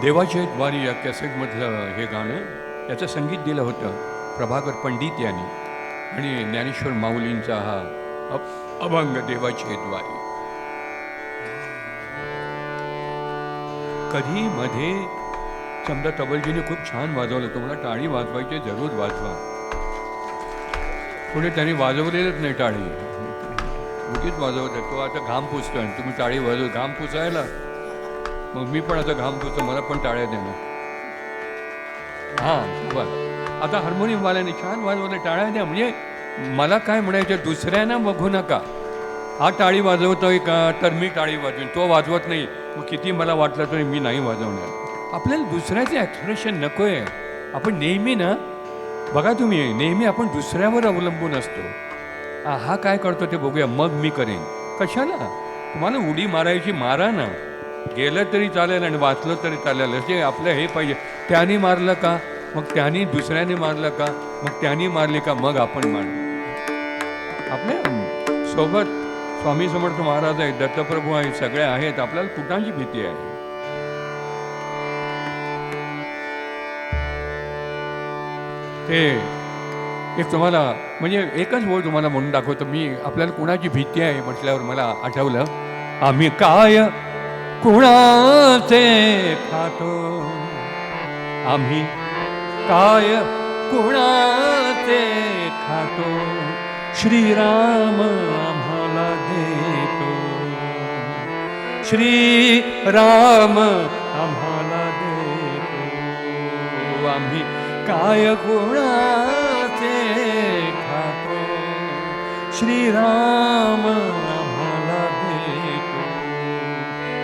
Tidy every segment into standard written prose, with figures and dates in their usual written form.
देवाचे द्वारी या कॅसेटमधलं हे गाणं याचं संगीत दिलं होतं प्रभाकर पंडित यांनी आणि ज्ञानेश्वर माऊलींचा हा अभंग देवाचे द्वारी. कधी मध्ये समजा तबलजीने खूप छान वाजवलं, तुम्हाला टाळी वाजवायची जरूर वाजवा. पुढे त्यांनी वाजवलेलंच नाही टाळी, उगीच वाजवत तो आता घाम पुसतोय, तुम्ही टाळी वाजव घाम पुसायला, मग मी पण आता घाम पुसतो, मला पण टाळ्या देणार. हां बरं, आता हार्मोनियमवाल्याने छान वाजवलं, टाळ्या द्या. म्हणजे मला काय म्हणायचं, दुसऱ्यांना बघू नका, हा टाळी वाजवतोय का तर मी टाळी वाजवेन, तो वाजवत नाही, मग किती मला वाटलं तरी मी नाही वाजवणार. आपल्याला दुसऱ्याचे एक्सप्रेशन नको आहे. आपण नेहमी ना, बघा तुम्ही, नेहमी आपण दुसऱ्यावर अवलंबून असतो. हा काय करतो ते बघूया, मग मी करेन. कशाला? तुम्हाला उडी मारायची मारा ना, गेलं तरी चालेल आणि वाचलं तरी चालेल. असे आपलं हे पाहिजे, त्याने मारलं का, मग त्याने दुसऱ्याने मारलं का, मग त्याने मारले का, मग आपण मार. आपल्या सोबत स्वामी समर्थ महाराज आहेत, दत्तप्रभू आहेत, सगळे आहेत, आपल्याला कुठाची भीती आहे? ते एक तुम्हाला म्हणजे एकच ओळ तुम्हाला म्हणून दाखवतो मी. आपल्याला कुणाची भीती आहे म्हटल्यावर मला आठवलं, आम्ही काय कुणाचे खातो, आम्ही काय कुणाचे खातो, श्रीराम आम्हाला देतो, श्रीराम आम्हाला देतो. आम्ही काय कुणाचे खातो, श्रीराम आम्हाला देतो,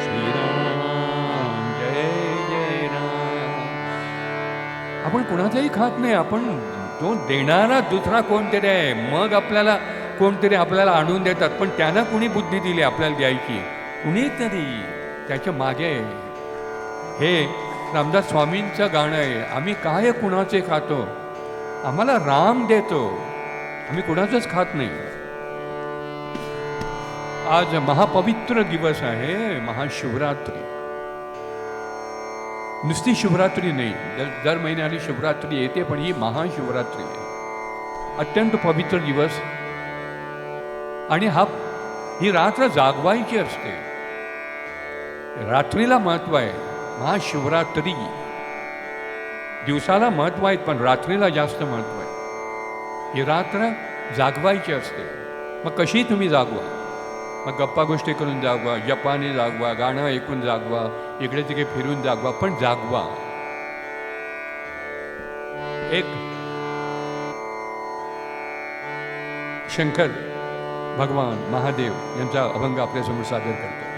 श्रीराम जय जय राम. आपण कुणाचाही खात नाही, आपण तो देणारा दुसरा कोणतरी आहे, मग आपल्याला कोणतरी आपल्याला आणून देतात, पण त्यांना कुणी बुद्धी दिली आपल्याला द्यायची? कुणीतरी त्याच्या मागे. हे रामदास स्वामींचं गाणं आहे, आम्ही काय कुणाचे खातो, आम्हाला राम देतो, आम्ही कुणाचंच खात नाही. आज महापवित्र दिवस आहे, महाशिवरात्री. नुसती शिवरात्री नाही, दर महिन्याला शिवरात्री येते, पण ही महाशिवरात्री आहे. अत्यंत पवित्र दिवस. आणि ही रात्र जागवायची असते, रात्रीला महत्व आहे. महाशिवरात्री दिवसाला महत्व आहे, पण रात्रीला जास्त महत्व आहे. ही रात्र जागवायची असते. मग कशी तुम्ही जागवा, मग गप्पा गोष्टी करून जागवा, जपाने जागवा, गाणं ऐकून जागवा, इकडे तिकडे फिरून जागवा, पण जागवा. एक शंकर भगवान महादेव यांचा अभंग आपल्यासमोर सादर करतो.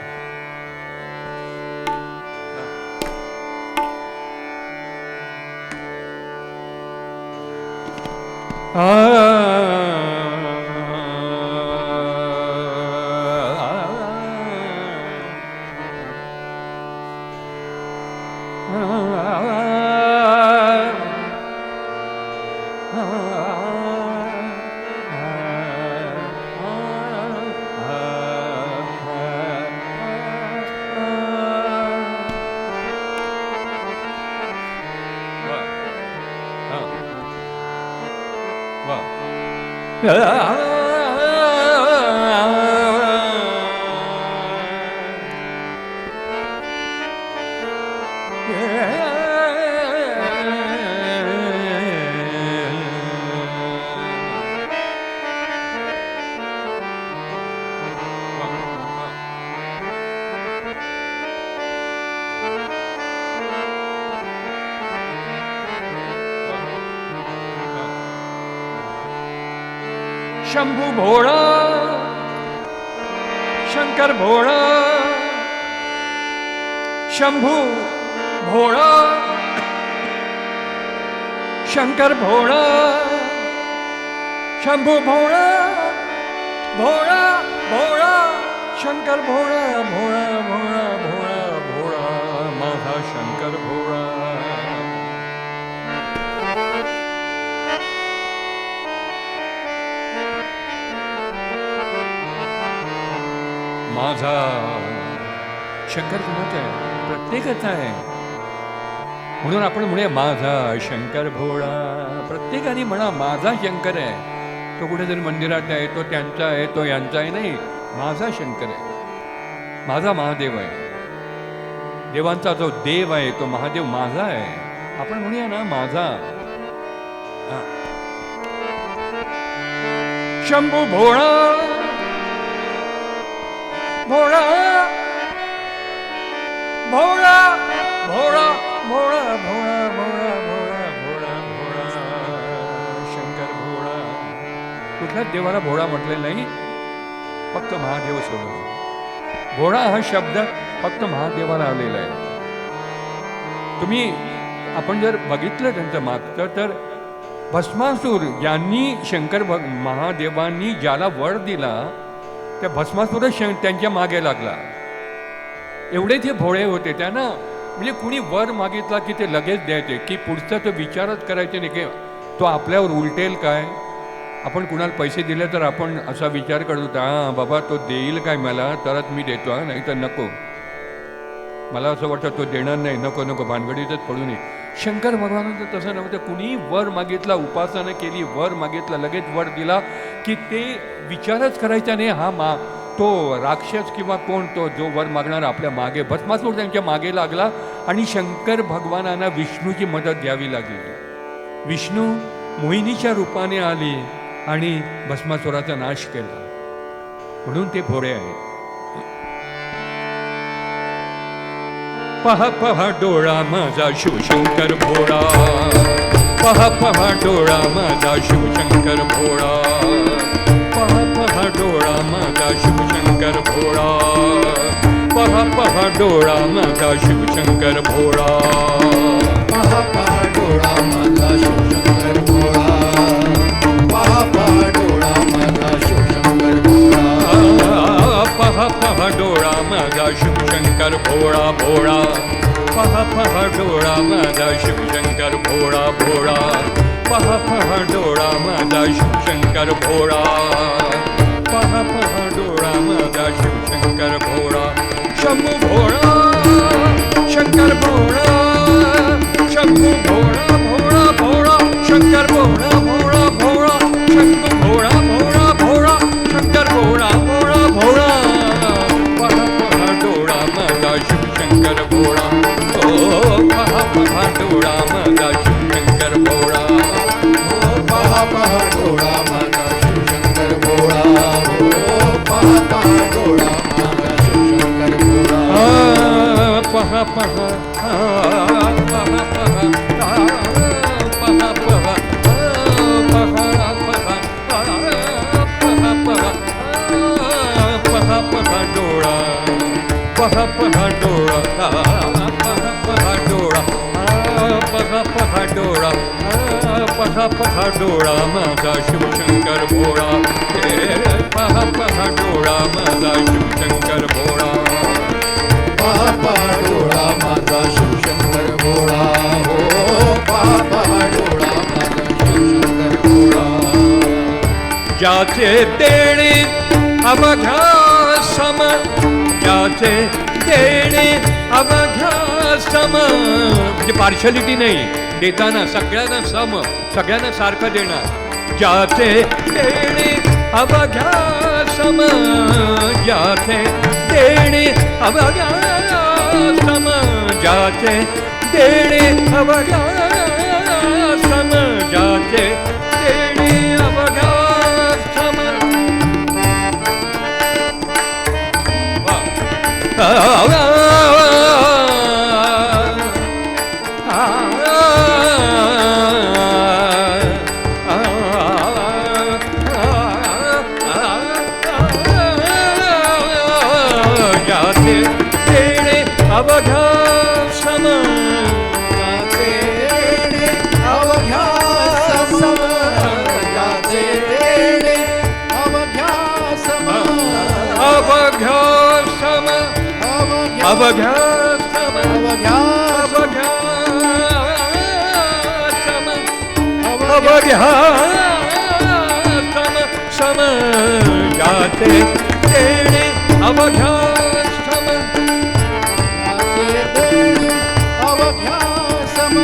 शंभू भोळा शंकर भोळा, शंभू भोळा शंकर भोळा, शंभू भोळा भोळा भोळा शंकर भोळा भोळा भोळा भोळा भोळा माझा शंकर भोळा. माझा शंकर कुणाचा आहे? प्रत्येकाचा आहे. म्हणून आपण म्हणूया माझा शंकर भोळा. प्रत्येकाने म्हणा माझा शंकर आहे. तो कुठेतरी मंदिरात आहे, तो त्यांचा आहे, तो यांचा आहे, नाही, माझा शंकर आहे, माझा महादेव आहे. देवांचा जो देव आहे तो महादेव माझा आहे. आपण म्हणूया ना माझा. शंभू भोळा भोळा भोळा भोळा भोळा भोळा भोळा भोळा भोळा भोळा शंकर भोळा. कुठल्याच देवाला भोळा म्हटलेलं नाही, फक्त महादेव सोडून. भोळा हा शब्द फक्त महादेवाला आलेला आहे. तुम्ही आपण जर बघितलं त्यांचं मागचं, तर भस्मासूर यांनी महादेवांनी ज्याला वर दिला त्या भस्मासूरच त्यांच्या मागे लागला. एवढे ते भोळे होते. त्यांना म्हणजे कुणी वर मागितला की ते लगेच द्यायचे, की पुढचा तो विचारच करायचे नाही की तो आपल्यावर उलटेल काय. आपण कुणाला पैसे दिले तर आपण असा विचार करत होता, हां बाबा तो देईल काय मला तरच मी देतो, हा, नाही तर नको. मला असं वाटतं तो देणार नाही, नको नको, भानगडीतच पडू नये. शंकर भगवानांचं तसं नव्हतं. कुणी वर मागितला, उपासना केली, वर मागितला, लगेच वर दिला, की ते विचारच करायचा नाही. हा तो राक्षस किंवा कोण तो जो वर मागणार आपल्या मागे, भस्मासूर त्यांच्या मागे लागला आणि शंकर भगवानांना विष्णूची मदत घ्यावी लागली. विष्णू मोहिनीच्या रूपाने आली आणि भस्मासुराचा नाश केला. म्हणून ते भोळे आहेत. पहा पहा डोळा माझा शिवशंकर भोळा, पहा पहा डोळा माझा शिवशंकर भोळा, पहा पहा डोळा माझा शिवशंकर भोळा, पहा पहा डोळा माझा शिवशंकर भोळा, पहा पहा डोळा माझा शिवशंकर भोळा, पहा पहा डोळा माझा शिवशंकर भोळा, पहा पहा डोळा माझा शिवशंकर भोळा भोळा, पहा पहा डोळा माझा शिवशंकर भोळा भोळा, पहा पहा डोळा माझा शिवशंकर भोळा, पहा पहा डोळा माझा शिवशंकर भोळा. शंभू भोळा शंकर भोळा, शंभू भोळा भोळा भोळा शंकर भोळा भोळा भोळा, शंभू भोळा भोळा भोळा शंकर भोळा भोळा भोळा. पहा पहा डोळा माझा शिवशंकर भोळा, ओ पहा पहा डोळा माझा शिवशंकर भोळा, ओ पहा पहा डोळा माझा शिवशंकर भोळा, ओ पहा पहा डोळा माझा शिवशंकर भोळा, पहा पहा पहा पहा पहा पहा पहा डोळा, पहा पहा डोळा, पहा पहा डोळा, पहा पहा डोळा, पहा पहा डोळा माझा शिवशंकर भोळा, पहा पहा डोळा माझा शिवशंकर भोळा, पहा पहा डोळा माझा शिवशंकर भोळा, ओ पहा पहा डोळा माझा शिवशंकर भोळा. ज्याचे देणे अवघ्या सम, ज्याचे देणे अवघ्या सम, म्हणजे पार्शलिटी नाही, देताना सगळ्यांना सम, सगळ्यांना सारखं देणार. ज्याचे देणे अवघ्या सम, ज्याचे देणे अवघ्या सम, ज्याचे देणे अवघ्या सम, ज्याचे देणे अवघ्या सम. ज्याचे देणे अवघ्या सम, ज्याचे देणे अवघ्या सम, ज्याचे देणे अवघ्या सम, अवघ्या सम, अवघ्या सम, अवघ्या अवघ्या सम, अवघ्या सम सम, ज्याचे देणे अवघ्या सम, ज्याचे देणे अवघ्या सम,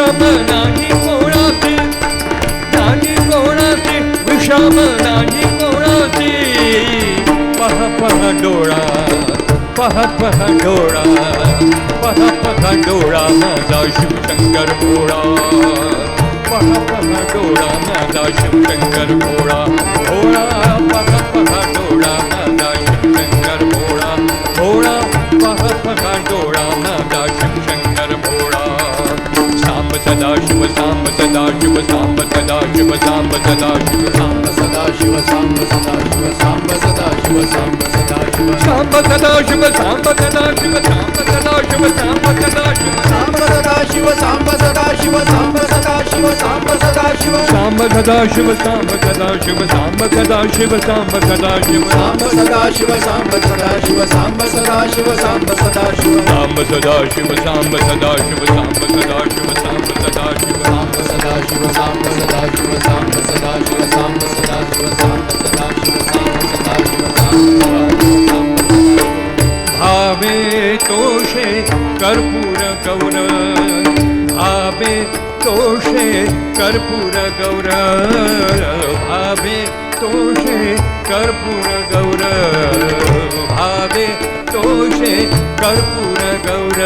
विषम नाही कोणाचे, नाही कोणाचे विषम नाही कोणाचे. पहा पहा डोळा, पहा पहा डोळा, पहा पहा डोळा माझा शिवशंकर भोळा. पहा पहा डोळा माझा शिवशंकर भोळा. भोळा पहा पहा डोळा माझा शिवशंकर भोळा. भोळा पहा पहा डोळा माझा शिवशंकर भोळा. सांब सदा शिव, सांब सदा शिव, सांब सदा शिव, सांब सदा शिव, सांब सदा शिव सांब सदा शिव सांब सदा शिव सांब सदा शिव सांब सदा शिव, सांब सदा शिव, सांब सदा शिव, सांब सदा शिव, सांब सदा शिव सांब सदा शिव सांब सदा शिव सांब सदा शिव सांब सदा शिव, सांब सदा शिव, सांब सदा शिव, सांब सदा शिव, सांब सदा शिव सांब सदा शिव सांब सदा शिव सांब सदा शिव सांब सदा शिव, सांब सदा शिव, सांब सदा शिव, सांब सदा शिव, सांब सदा शिव सांब सदा शिव सांब सदा शिव सांब सदा शिव सांब सदा शिव सांब सदा शिव सांब सदा भावे तोषे कर्पूर गौर, भावे तोषे कर्पूर गौर, भावे तोषे कर्पूर गौर, भावे तोषे कर्पूर गौर.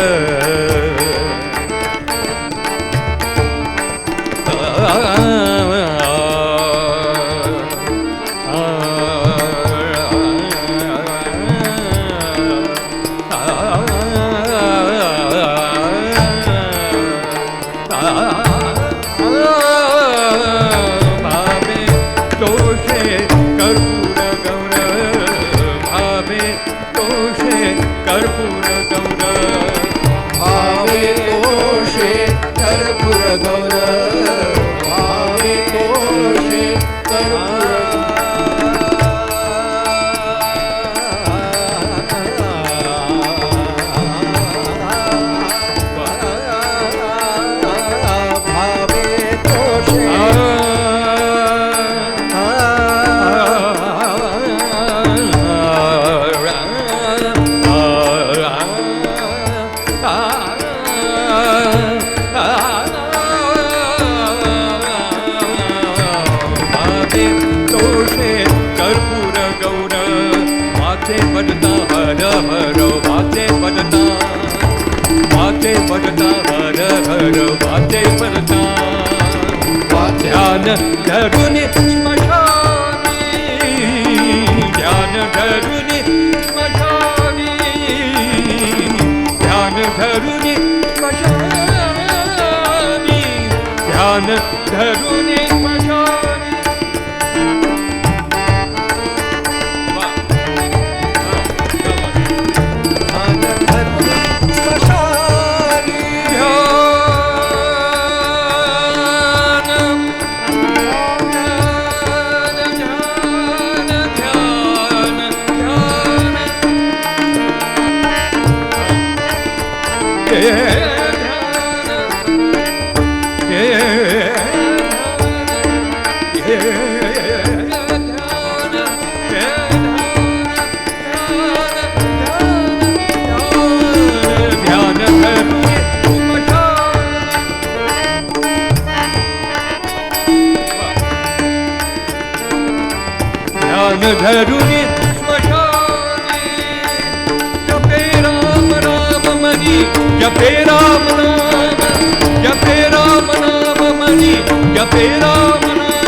ध्यान धरुनि स्मशानी, ध्यान धरुनि स्मशानी, ध्यान धरुनि स्मशानी, ध्यान धरुनि स्मशानी. धरुनि स्मशानी, जपे राम राम मनी, जपे राम नाम, जपे राम नाम मनी, जपे राम नाम,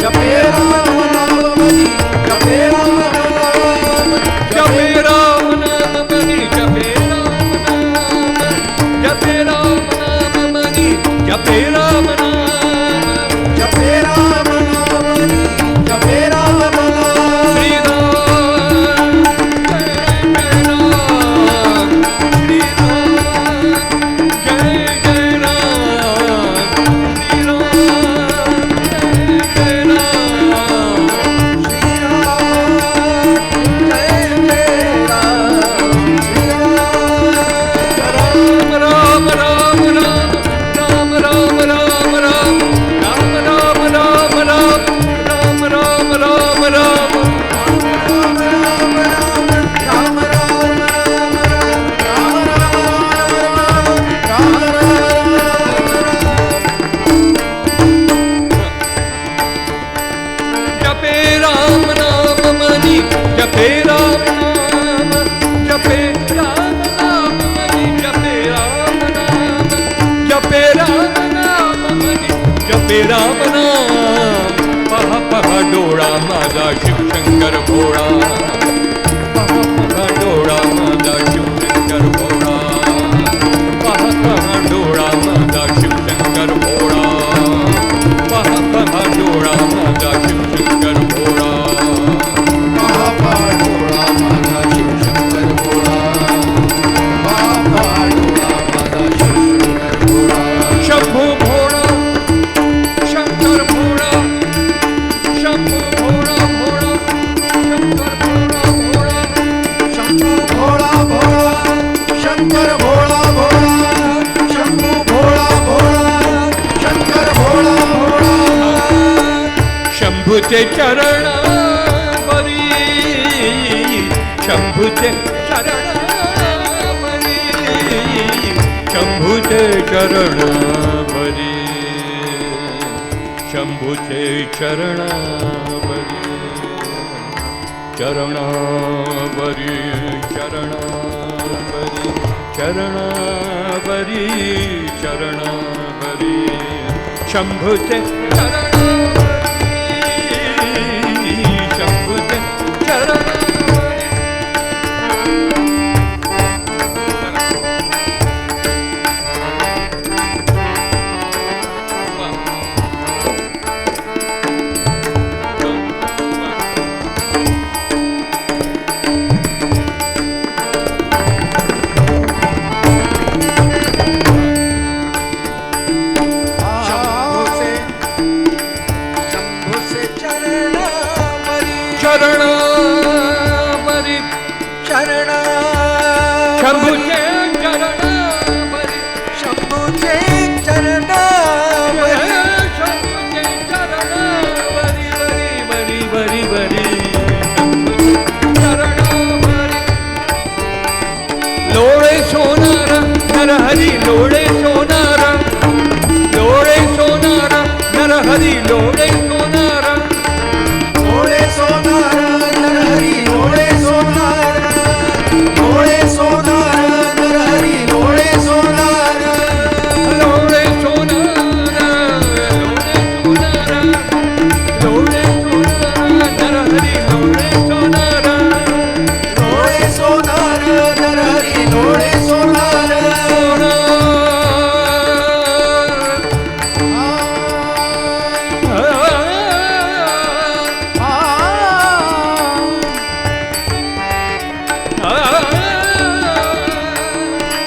जपे राम नाम मनी, जपे राम नाम, जपे राम नाम मनी, जपे राम नाम, जपे राम नाम मनी, जपे राम नाम, जपे राम नाम मनी, जपे राम नाम. राम राम राम राम राम राम राम राम नाम पहा पहा डोळा माझा शिवशंकर भोळा पहा पहा डोळा माझा शिवशंकर भोळा पहा पहा डोळा माझा शिवशंकर भोळा पहा पहा डोळा माझा शिवशंकर भोळा पहा पहा डोळा माझा शिवशंकर भोळा पहा पहा डोळा माझा शिवशंकर भोळा शंभू भोळा शंकर भोळा शंभू भोळा भोळा शंकर भोळा भोळा शंभू भोळा भोळा शंकर भोळा भोळा शंभू भोळा भोळा शंकर भोळा भोळा शंभूचे चरण बरी शंभूचे चरण बरी शंभूचे चरण बरी शंभूचे चरण बरी चरण बरी चरण बरी चरण बरी चरण बरी शंभूचे चरण शंभूचे चरण शंभूचे चरण बरी चरण बरी चरण शंभूचे चरण बरी शंभूचे चरण बरी शंभूचे चरण बरी बरी बरी बरी शंभूचे चरण बरी लोळे सोनार नरहरी लोळे सोनार लोळे सोनार नरहरी लोळे सोनार डोळे सोनार नरहरी डोळे सोनार डोळे सोनार नरहरी डोळे सोनार लोळे सोनार लोळे सोनार नरहरी लोळे सोनार डोळे सोनार नरहरी डोळे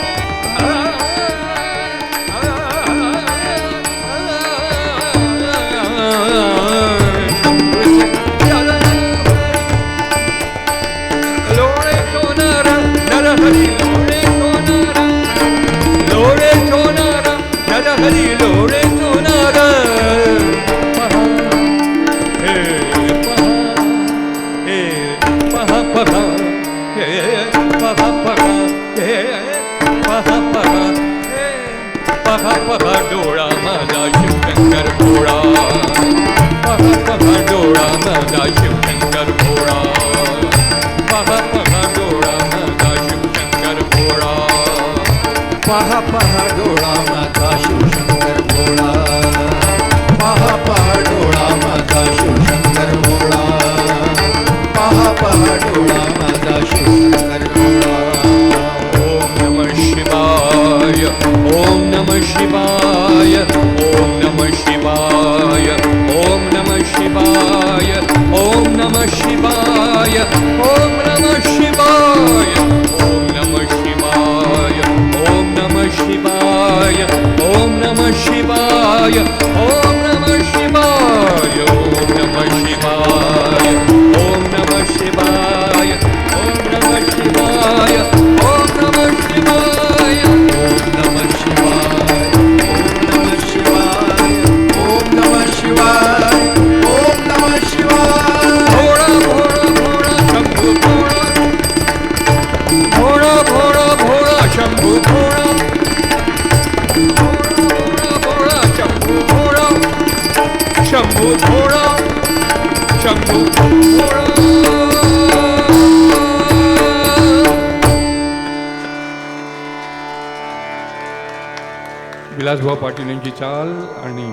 सोनार लोळे सोनार नरहरी लोळे सोनार लोळे सोनार नरहरी लोळे सोनार पहा पहा हे पहा पहा हे पहा पहा हे पहा पहा डोळा माझा शिवशंकर भोळा पहा पहा डोळा माझा शिवशंकर भोळा पहा पहा डोळा माझा शिवशंकर भोळा पहा पहा डोळा माझा शिवशंकर भोळा पहा पहा डोळा माझा शिवशंकर भोळा पहा पहा डोळा माझा शिवशंकर भोळा ओम नमः शिवाय ओम नमः शिवाय ओम नमः शिवाय ओम नमः शिवाय ओम नमः शिवाय ओम नमः शिवाय ओम नमः शिवाय ओम नमः शिवाय ओम नमः शिवाय ओम नमः शिवाय ओम नमः शिवाय ओम नमः शिवाय ओम नमः शिवाय ओम नमः शिवाय ओम नमः शिवाय ओम नमः शिवाय ओम नमः शिवाय भोळा भोळा भोळा शंभू भोळा भोळा भोळा भोळा शंभू भोळा भोळा भोळा शंभू भोळा शंभू भोळा शंभू भोळा. विलासभाऊ पाटील यांची चाल आणि